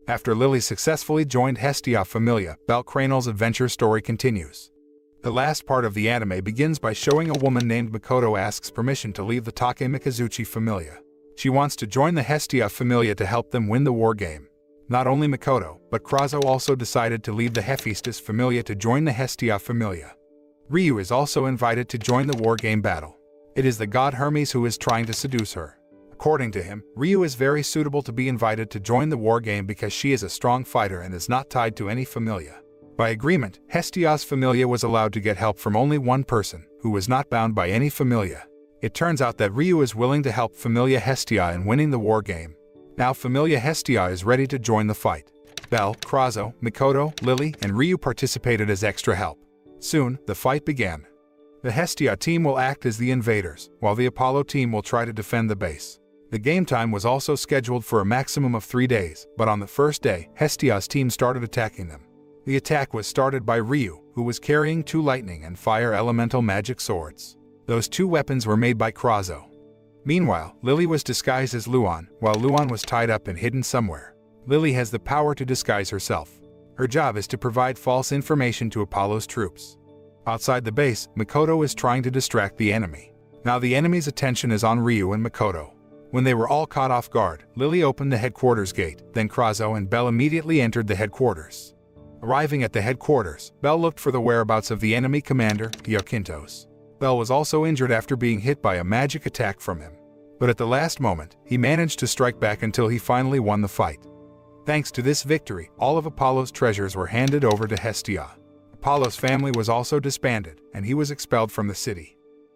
After Lily successfully joined Hestia Familia, Bell Cranel's adventure story continues. The last part of the anime begins by showing a woman named Makoto asks permission to leave the Take Mikazuchi Familia. She wants to join the Hestia Familia to help them win the war game. Not only Makoto, but Krazo also decided to leave the Hephaestus Familia to join the Hestia Familia. Ryu is also invited to join the war game battle. It is the god Hermes who is trying to seduce her. According to him, Ryu is very suitable to be invited to join the war game because she is a strong fighter and is not tied to any familia. By agreement, Hestia's familia was allowed to get help from only one person, who was not bound by any familia. It turns out that Ryu is willing to help Familia Hestia in winning the war game. Now Familia Hestia is ready to join the fight. Bell, Krazo, Makoto, Lily, and Ryu participated as extra help. Soon, the fight began. The Hestia team will act as the invaders, while the Apollo team will try to defend the base. The game time was also scheduled for a maximum of 3 days, but on the first day, Hestia's team started attacking them. The attack was started by Ryu, who was carrying 2 lightning and fire elemental magic swords. Those 2 weapons were made by Krazo. Meanwhile, Lily was disguised as Luan, while Luan was tied up and hidden somewhere. Lily has the power to disguise herself. Her job is to provide false information to Apollo's troops. Outside the base, Makoto is trying to distract the enemy. Now the enemy's attention is on Ryu and Makoto. When they were all caught off guard, Lily opened the headquarters gate, then Krazo and Bell immediately entered the headquarters. Arriving at the headquarters, Bell looked for the whereabouts of the enemy commander, Hyakintos. Bell was also injured after being hit by a magic attack from him. But at the last moment, he managed to strike back until he finally won the fight. Thanks to this victory, all of Apollo's treasures were handed over to Hestia. Apollo's family was also disbanded, and he was expelled from the city.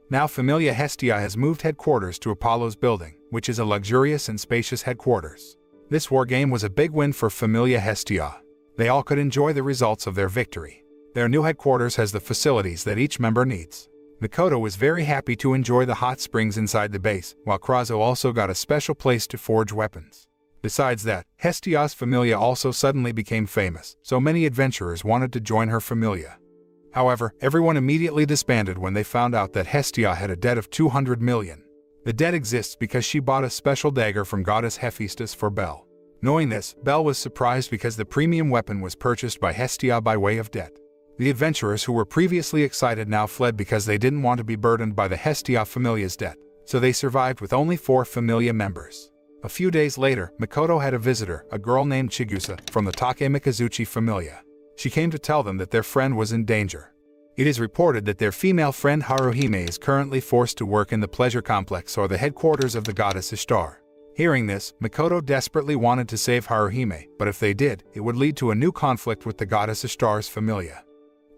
Now Familia Hestia has moved headquarters to Apollo's building, which is a luxurious and spacious headquarters. This war game was a big win for Familia Hestia. They all could enjoy the results of their victory. Their new headquarters has the facilities that each member needs. Makoto was very happy to enjoy the hot springs inside the base, while Krazo also got a special place to forge weapons. Besides that, Hestia's familia also suddenly became famous, so many adventurers wanted to join her familia. However, everyone immediately disbanded when they found out that Hestia had a debt of 200 million. The debt exists because she bought a special dagger from goddess Hephaestus for Bell. Knowing this, Bell was surprised because the premium weapon was purchased by Hestia by way of debt. The adventurers who were previously excited now fled because they didn't want to be burdened by the Hestia familia's debt, so they survived with only 4 familia members. A few days later, Makoto had a visitor, a girl named Chigusa, from the Take Mikazuchi familia. She came to tell them that their friend was in danger. It is reported that their female friend Haruhime is currently forced to work in the pleasure complex or the headquarters of the goddess Ishtar. Hearing this, Makoto desperately wanted to save Haruhime, but if they did, it would lead to a new conflict with the goddess Ishtar's familia.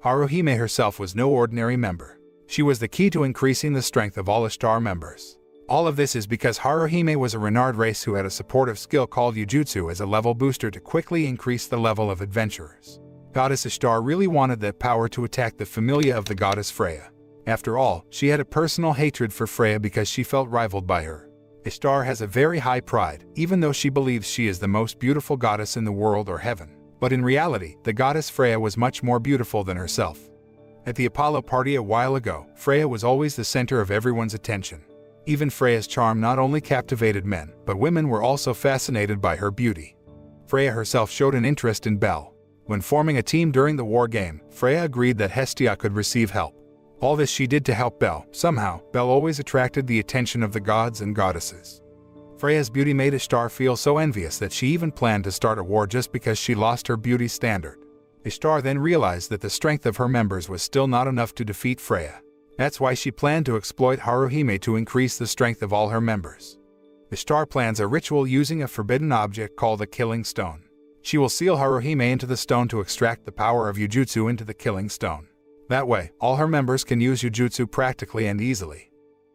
Haruhime herself was no ordinary member. She was the key to increasing the strength of all Ishtar members. All of this is because Haruhime was a Renard race who had a supportive skill called Yujutsu as a level booster to quickly increase the level of adventurers. Goddess Ishtar really wanted that power to attack the familia of the goddess Freya. After all, she had a personal hatred for Freya because she felt rivaled by her. Ishtar has a very high pride, even though she believes she is the most beautiful goddess in the world or heaven. But in reality, the goddess Freya was much more beautiful than herself. At the Apollo party a while ago, Freya was always the center of everyone's attention. Even Freya's charm not only captivated men, but women were also fascinated by her beauty. Freya herself showed an interest in Bell. When forming a team during the war game, Freya agreed that Hestia could receive help. All this she did to help Bell. Somehow, Bell always attracted the attention of the gods and goddesses. Freya's beauty made Ishtar feel so envious that she even planned to start a war just because she lost her beauty standard. Ishtar then realized that the strength of her members was still not enough to defeat Freya. That's why she planned to exploit Haruhime to increase the strength of all her members. Ishtar plans a ritual using a forbidden object called a killing stone. She will seal Haruhime into the stone to extract the power of Yujutsu into the killing stone. That way, all her members can use Yujutsu practically and easily.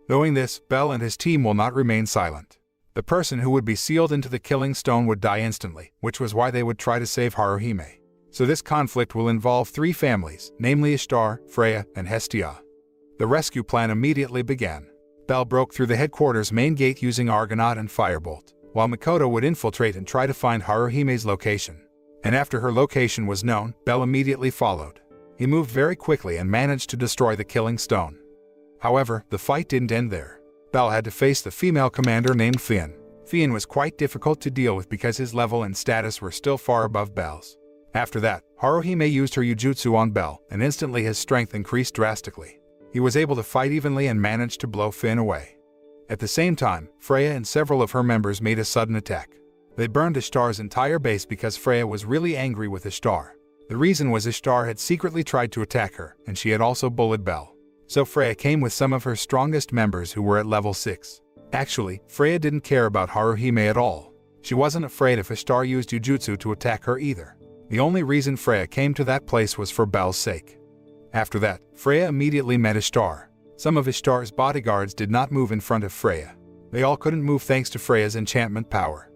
Knowing this, Bell and his team will not remain silent. The person who would be sealed into the killing stone would die instantly, which was why they would try to save Haruhime. So this conflict will involve 3 families, namely Ishtar, Freya, and Hestia. The rescue plan immediately began. Bell broke through the headquarters main gate using Argonaut and Firebolt, while Makoto would infiltrate and try to find Haruhime's location. And after her location was known, Bell immediately followed. He moved very quickly and managed to destroy the killing stone. However, the fight didn't end there. Bell had to face the female commander named Fionn. Fian was quite difficult to deal with because his level and status were still far above Bell's. After that, Haruhime used her Jujutsu on Bell, and instantly his strength increased drastically. He was able to fight evenly and managed to blow Fian away. At the same time, Freya and several of her members made a sudden attack. They burned Ishtar's entire base because Freya was really angry with Ishtar. The reason was Ishtar had secretly tried to attack her, and she had also bullied Bell. So Freya came with some of her strongest members who were at level 6. Actually, Freya didn't care about Haruhime at all. She wasn't afraid if Ishtar used Jujutsu to attack her either. The only reason Freya came to that place was for Bell's sake. After that, Freya immediately met Ishtar. Some of Ishtar's bodyguards did not move in front of Freya. They all couldn't move thanks to Freya's enchantment power.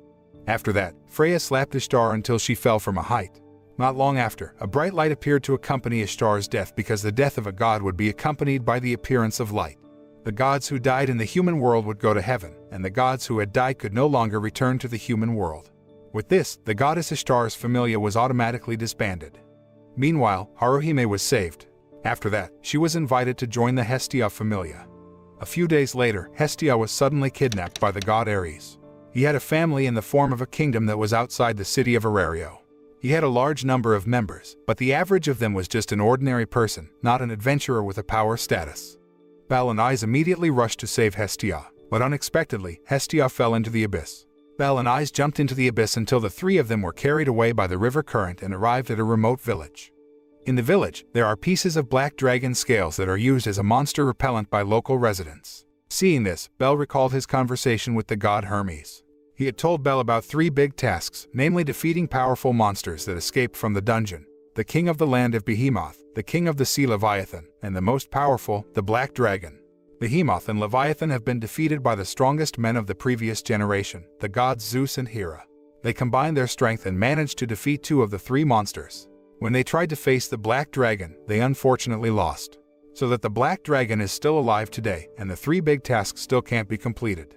After that, Freya slapped Ishtar until she fell from a height. Not long after, a bright light appeared to accompany Ishtar's death because the death of a god would be accompanied by the appearance of light. The gods who died in the human world would go to heaven, and the gods who had died could no longer return to the human world. With this, the goddess Ishtar's familia was automatically disbanded. Meanwhile, Haruhime was saved. After that, she was invited to join the Hestia familia. A few days later, Hestia was suddenly kidnapped by the god Ares. He had a family in the form of a kingdom that was outside the city of Orario. He had a large number of members, but the average of them was just an ordinary person, not an adventurer with a power status. Bell and Ise immediately rushed to save Hestia, but unexpectedly, Hestia fell into the abyss. Bell and Ise jumped into the abyss until the three of them were carried away by the river current and arrived at a remote village. In the village, there are pieces of black dragon scales that are used as a monster repellent by local residents. Seeing this, Bell recalled his conversation with the god Hermes. He had told Bell about 3 big tasks, namely defeating powerful monsters that escaped from the dungeon, the king of the land of Behemoth, the king of the sea Leviathan, and the most powerful, the black dragon. Behemoth and Leviathan have been defeated by the strongest men of the previous generation, the gods Zeus and Hera. They combined their strength and managed to defeat 2 of the 3 monsters. When they tried to face the black dragon, they unfortunately lost. So that the black dragon is still alive today, and the 3 big tasks still can't be completed.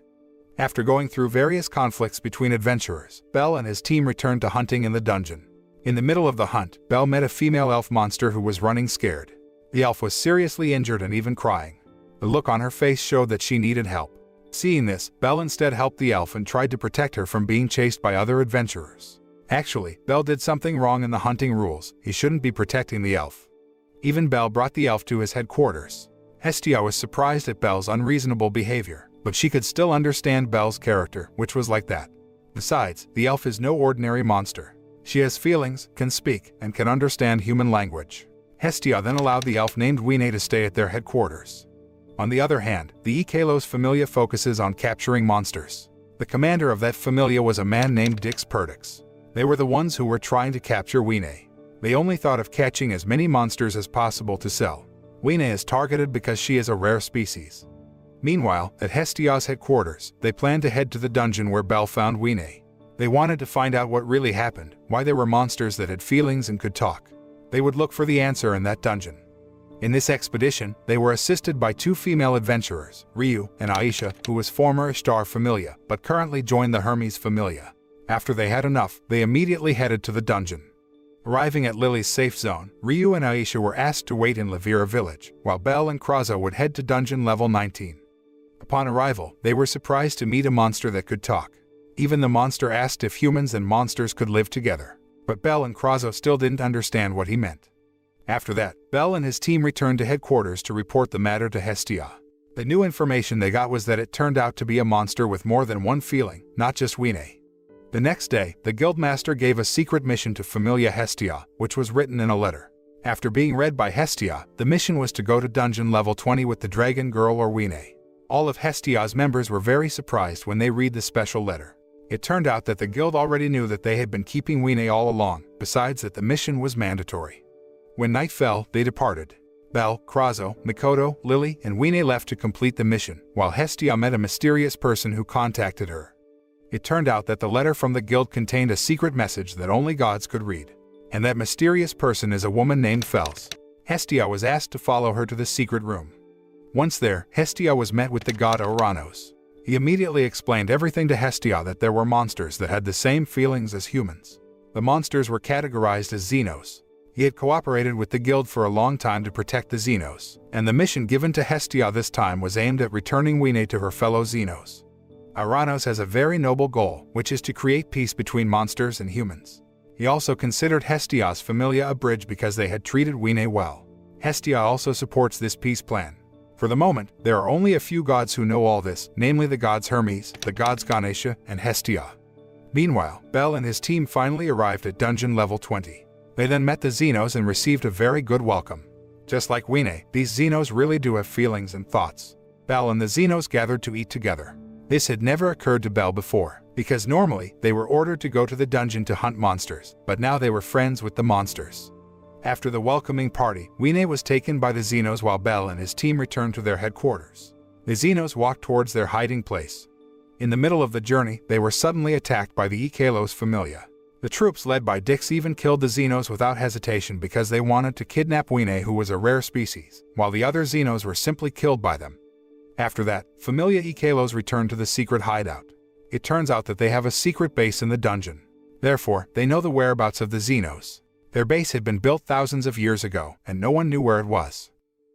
After going through various conflicts between adventurers, Bell and his team returned to hunting in the dungeon. In the middle of the hunt, Bell met a female elf monster who was running scared. The elf was seriously injured and even crying. The look on her face showed that she needed help. Seeing this, Bell instead helped the elf and tried to protect her from being chased by other adventurers. Actually, Bell did something wrong in the hunting rules. He shouldn't be protecting the elf. Even Bell brought the elf to his headquarters. Hestia was surprised at Bell's unreasonable behavior, but she could still understand Bell's character, which was like that. Besides, the elf is no ordinary monster. She has feelings, can speak, and can understand human language. Hestia then allowed the elf named Wine to stay at their headquarters. On the other hand, the Ikelos familia focuses on capturing monsters. The commander of that familia was a man named Dix Perdix. They were the ones who were trying to capture Wine. They only thought of catching as many monsters as possible to sell. Wine is targeted because she is a rare species. Meanwhile, at Hestia's headquarters, they planned to head to the dungeon where Bell found Wine. They wanted to find out what really happened, why there were monsters that had feelings and could talk. They would look for the answer in that dungeon. In this expedition, they were assisted by 2 female adventurers, Ryu and Aisha, who was former Ishtar familia, but currently joined the Hermes familia. After they had enough, they immediately headed to the dungeon. Arriving at Lily's safe zone, Ryu and Aisha were asked to wait in Lavira village, while Bell and Krazo would head to dungeon level 19. Upon arrival, they were surprised to meet a monster that could talk. Even the monster asked if humans and monsters could live together, but Bell and Krazo still didn't understand what he meant. After that, Bell and his team returned to headquarters to report the matter to Hestia. The new information they got was that it turned out to be a monster with more than one feeling, not just Wine. The next day, the guildmaster gave a secret mission to Familia Hestia, which was written in a letter. After being read by Hestia, the mission was to go to dungeon level 20 with the dragon girl or Wine. All of Hestia's members were very surprised when they read the special letter. It turned out that the guild already knew that they had been keeping Wine all along, besides that the mission was mandatory. When night fell, they departed. Bell, Krazo, Mikoto, Lily, and Wine left to complete the mission, while Hestia met a mysterious person who contacted her. It turned out that the letter from the guild contained a secret message that only gods could read. And that mysterious person is a woman named Fels. Hestia was asked to follow her to the secret room. Once there, Hestia was met with the god Oranos. He immediately explained everything to Hestia that there were monsters that had the same feelings as humans. The monsters were categorized as Xenos. He had cooperated with the guild for a long time to protect the Xenos, and the mission given to Hestia this time was aimed at returning Wine to her fellow Xenos. Iranos has a very noble goal, which is to create peace between monsters and humans. He also considered Hestia's familia a bridge because they had treated Wine well. Hestia also supports this peace plan. For the moment, there are only a few gods who know all this, namely the gods Hermes, the gods Ganesha, and Hestia. Meanwhile, Bell and his team finally arrived at dungeon level 20. They then met the Xenos and received a very good welcome. Just like Wine, these Xenos really do have feelings and thoughts. Bell and the Xenos gathered to eat together. This had never occurred to Bell before, because normally they were ordered to go to the dungeon to hunt monsters, but now they were friends with the monsters. After the welcoming party, Wine was taken by the Xenos while Bell and his team returned to their headquarters. The Xenos walked towards their hiding place. In the middle of the journey, they were suddenly attacked by the Ikelos familia. The troops led by Dix even killed the Xenos without hesitation because they wanted to kidnap Wine, who was a rare species, while the other Xenos were simply killed by them. After that, Familia Ikelos returned to the secret hideout. It turns out that they have a secret base in the dungeon. Therefore, they know the whereabouts of the Xenos. Their base had been built thousands of years ago, and no one knew where it was.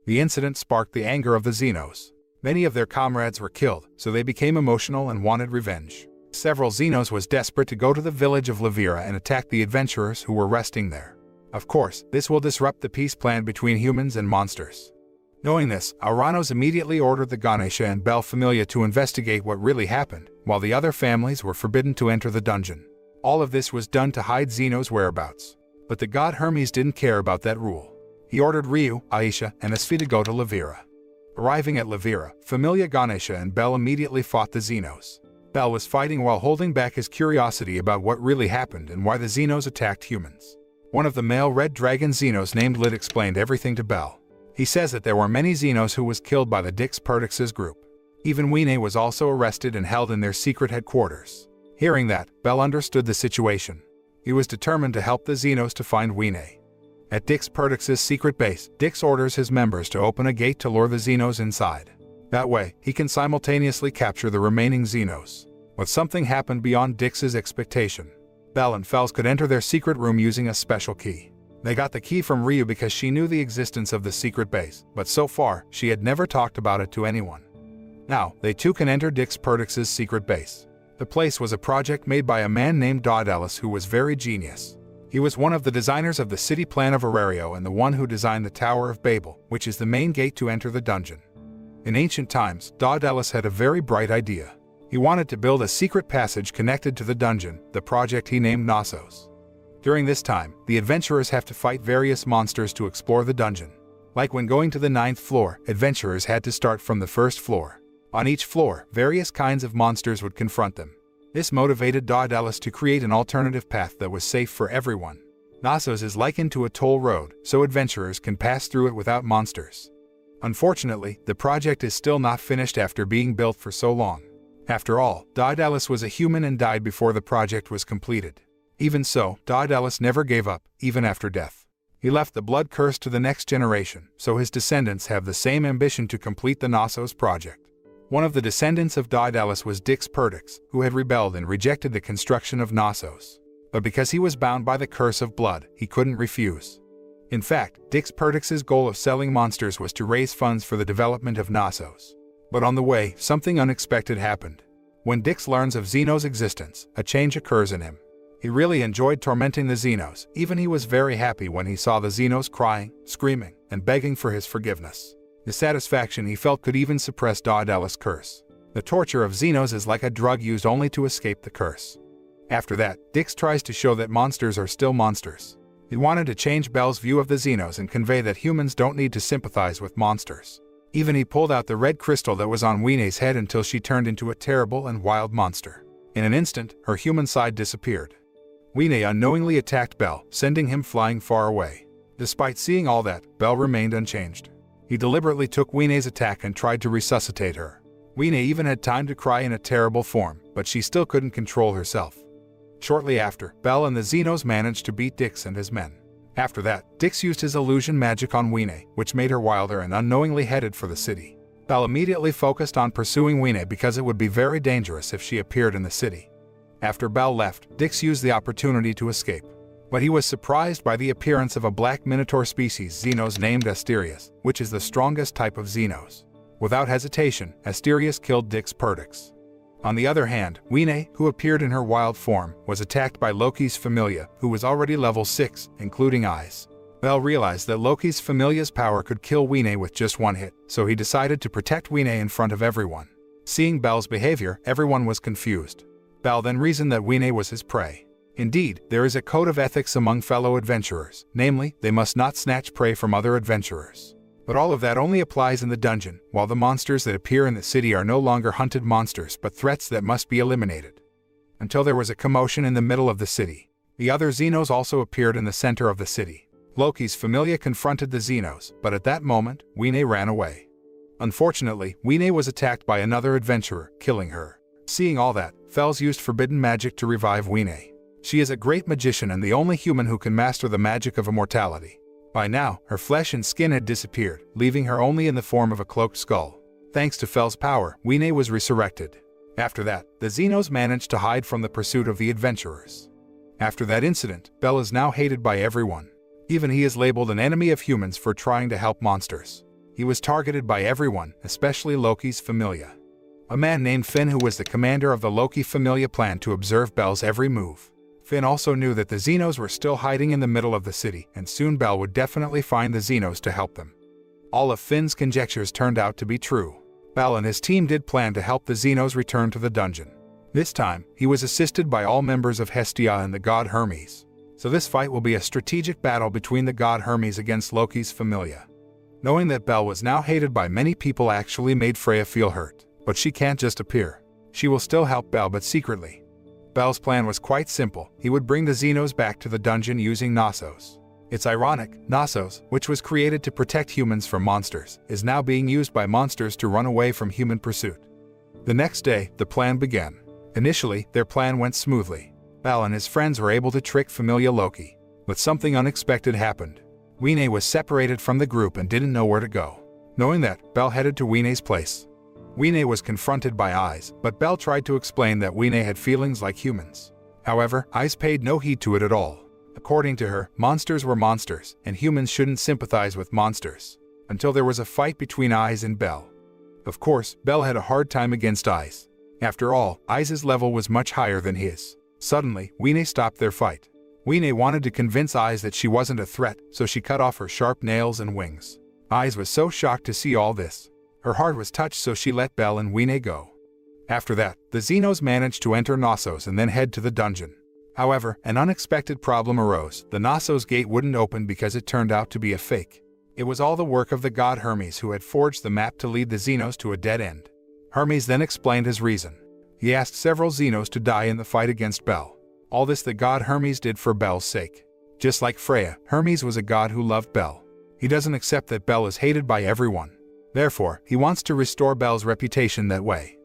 The incident sparked the anger of the Xenos. Many of their comrades were killed, so they became emotional and wanted revenge. Several Xenos was desperate to go to the village of Levira and attack the adventurers who were resting there. Of course, this will disrupt the peace plan between humans and monsters. Knowing this, Iranos immediately ordered the Ganesha and Bell familia to investigate what really happened, while the other families were forbidden to enter the dungeon. All of this was done to hide Xenos' whereabouts. But the god Hermes didn't care about that rule. He ordered Ryu, Aisha, and Asfi to go to Levira. Arriving at Levira, Familia Ganesha and Bell immediately fought the Xenos. Bell was fighting while holding back his curiosity about what really happened and why the Xenos attacked humans. One of the male red dragon Xenos named Lid explained everything to Bell. He says that there were many Xenos who was killed by the Dix Perdix's group. Even Wine was also arrested and held in their secret headquarters. Hearing that, Bell understood the situation. He was determined to help the Xenos to find Wine. At Dix Perdix's secret base, Dix orders his members to open a gate to lure the Xenos inside. That way, he can simultaneously capture the remaining Xenos. But something happened beyond Dix's expectation. Bell and Fels could enter their secret room using a special key. They got the key from Ryu because she knew the existence of the secret base, but so far, she had never talked about it to anyone. Now, they too can enter Dix Perdix's secret base. The place was a project made by a man named Daudelis who was very genius. He was one of the designers of the city plan of Orario and the one who designed the Tower of Babel, which is the main gate to enter the dungeon. In ancient times, Daudelis had a very bright idea. He wanted to build a secret passage connected to the dungeon, the project he named Knossos. During this time, the adventurers have to fight various monsters to explore the dungeon. Like when going to the 9th floor, adventurers had to start from the 1st floor. On each floor, various kinds of monsters would confront them. This motivated Daudelis to create an alternative path that was safe for everyone. Knossos is likened to a toll road, so adventurers can pass through it without monsters. Unfortunately, the project is still not finished after being built for so long. After all, Daudelis was a human and died before the project was completed. Even so, Daudelis never gave up, even after death. He left the blood curse to the next generation, so his descendants have the same ambition to complete the Knossos project. One of the descendants of Daudelis was Dix Perdix, who had rebelled and rejected the construction of Knossos. But because he was bound by the curse of blood, he couldn't refuse. In fact, Dix Perdix's goal of selling monsters was to raise funds for the development of Knossos. But on the way, something unexpected happened. When Dix learns of Xenos' existence, a change occurs in him. He really enjoyed tormenting the Xenos, even he was very happy when he saw the Xenos crying, screaming, and begging for his forgiveness. The satisfaction he felt could even suppress Daudelis' curse. The torture of Xenos is like a drug used only to escape the curse. After that, Dix tries to show that monsters are still monsters. He wanted to change Bell's view of the Xenos and convey that humans don't need to sympathize with monsters. Even he pulled out the red crystal that was on Wine's head until she turned into a terrible and wild monster. In an instant, her human side disappeared. Wine unknowingly attacked Bell, sending him flying far away. Despite seeing all that, Bell remained unchanged. He deliberately took Wine's attack and tried to resuscitate her. Wine even had time to cry in a terrible form, but she still couldn't control herself. Shortly after, Bell and the Xenos managed to beat Dix and his men. After that, Dix used his illusion magic on Wine, which made her wilder and unknowingly headed for the city. Bell immediately focused on pursuing Wine because it would be very dangerous if she appeared in the city. After Bell left, Dix used the opportunity to escape. But he was surprised by the appearance of a black minotaur species Xenos named Asterius, which is the strongest type of Xenos. Without hesitation, Asterius killed Dix Perdix. On the other hand, Wine, who appeared in her wild form, was attacked by Loki's Familia, who was already level 6, including eyes. Bell realized that Loki's Familia's power could kill Wine with just one hit, so he decided to protect Wine in front of everyone. Seeing Bell's behavior, everyone was confused. Bell then reasoned that Wine was his prey. Indeed, there is a code of ethics among fellow adventurers, namely, they must not snatch prey from other adventurers. But all of that only applies in the dungeon, while the monsters that appear in the city are no longer hunted monsters but threats that must be eliminated. Until there was a commotion in the middle of the city. The other Xenos also appeared in the center of the city. Loki's Familia confronted the Xenos, but at that moment, Wine ran away. Unfortunately, Wine was attacked by another adventurer, killing her. Seeing all that, Fels used forbidden magic to revive Wine. She is a great magician and the only human who can master the magic of immortality. By now, her flesh and skin had disappeared, leaving her only in the form of a cloaked skull. Thanks to Fel's power, Wine was resurrected. After that, the Xenos managed to hide from the pursuit of the adventurers. After that incident, Bell is now hated by everyone. Even he is labeled an enemy of humans for trying to help monsters. He was targeted by everyone, especially Loki's Familia. A man named Finn, who was the commander of the Loki Familia, planned to observe Bell's every move. Finn also knew that the Xenos were still hiding in the middle of the city, and soon Bell would definitely find the Xenos to help them. All of Finn's conjectures turned out to be true. Bell and his team did plan to help the Xenos return to the dungeon. This time, he was assisted by all members of Hestia and the god Hermes. So this fight will be a strategic battle between the god Hermes against Loki's Familia. Knowing that Bell was now hated by many people actually made Freya feel hurt. But she can't just appear. She will still help Bell, but secretly. Bell's plan was quite simple. He would bring the Xenos back to the dungeon using Knossos. It's ironic, Knossos, which was created to protect humans from monsters, is now being used by monsters to run away from human pursuit. The next day, the plan began. Initially, their plan went smoothly. Bell and his friends were able to trick Familia Loki. But something unexpected happened. Wine was separated from the group and didn't know where to go. Knowing that, Bell headed to Wine's place. Wine was confronted by Eyes, but Bell tried to explain that Wine had feelings like humans. However, Eyes paid no heed to it at all. According to her, monsters were monsters, and humans shouldn't sympathize with monsters. Until there was a fight between Eyes and Bell. Of course, Bell had a hard time against Eyes. After all, Eyes' level was much higher than his. Suddenly, Wine stopped their fight. Wine wanted to convince Eyes that she wasn't a threat, so she cut off her sharp nails and wings. Eyes was so shocked to see all this. Her heart was touched, so she let Bell and Wine go. After that, the Xenos managed to enter Knossos and then head to the dungeon. However, an unexpected problem arose. The Knossos gate wouldn't open because it turned out to be a fake. It was all the work of the god Hermes, who had forged the map to lead the Xenos to a dead end. Hermes then explained his reason. He asked several Xenos to die in the fight against Bell. All this the god Hermes did for Bell's sake. Just like Freya, Hermes was a god who loved Bell. He doesn't accept that Bell is hated by everyone. Therefore, he wants to restore Bell's reputation that way.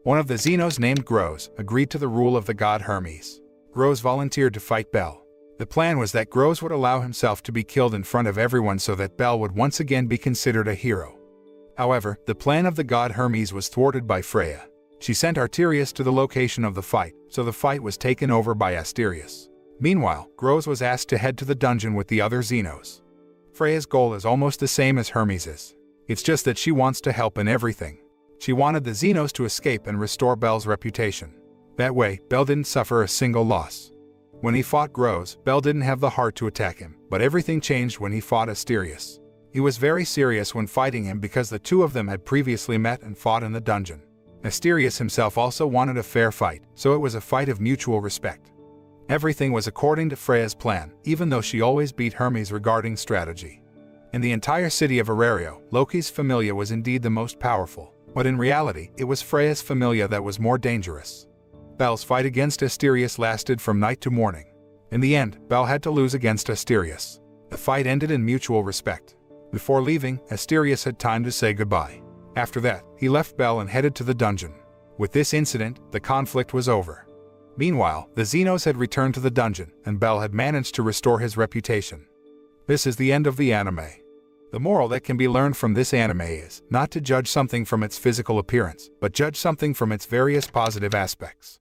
One of the Xenos named Groz agreed to the rule of the god Hermes. Groz volunteered to fight Bell. The plan was that Groz would allow himself to be killed in front of everyone so that Bell would once again be considered a hero. However, the plan of the god Hermes was thwarted by Freya. She sent Arterius to the location of the fight, so the fight was taken over by Asterius. Meanwhile, Groz was asked to head to the dungeon with the other Xenos. Freya's goal is almost the same as Hermes's. It's just that she wants to help in everything. She wanted the Xenos to escape and restore Bell's reputation. That way, Bell didn't suffer a single loss. When he fought Groz, Bell didn't have the heart to attack him, but everything changed when he fought Asterius. He was very serious when fighting him because the two of them had previously met and fought in the dungeon. Asterius himself also wanted a fair fight, so it was a fight of mutual respect. Everything was according to Freya's plan, even though she always beat Hermes regarding strategy. In the entire city of Orario, Loki's Familia was indeed the most powerful, but in reality, it was Freya's Familia that was more dangerous. Bell's fight against Asterius lasted from night to morning. In the end, Bell had to lose against Asterius. The fight ended in mutual respect. Before leaving, Asterius had time to say goodbye. After that, he left Bell and headed to the dungeon. With this incident, the conflict was over. Meanwhile, the Xenos had returned to the dungeon, and Bell had managed to restore his reputation. This is the end of the anime. The moral that can be learned from this anime is not to judge something from its physical appearance, but judge something from its various positive aspects.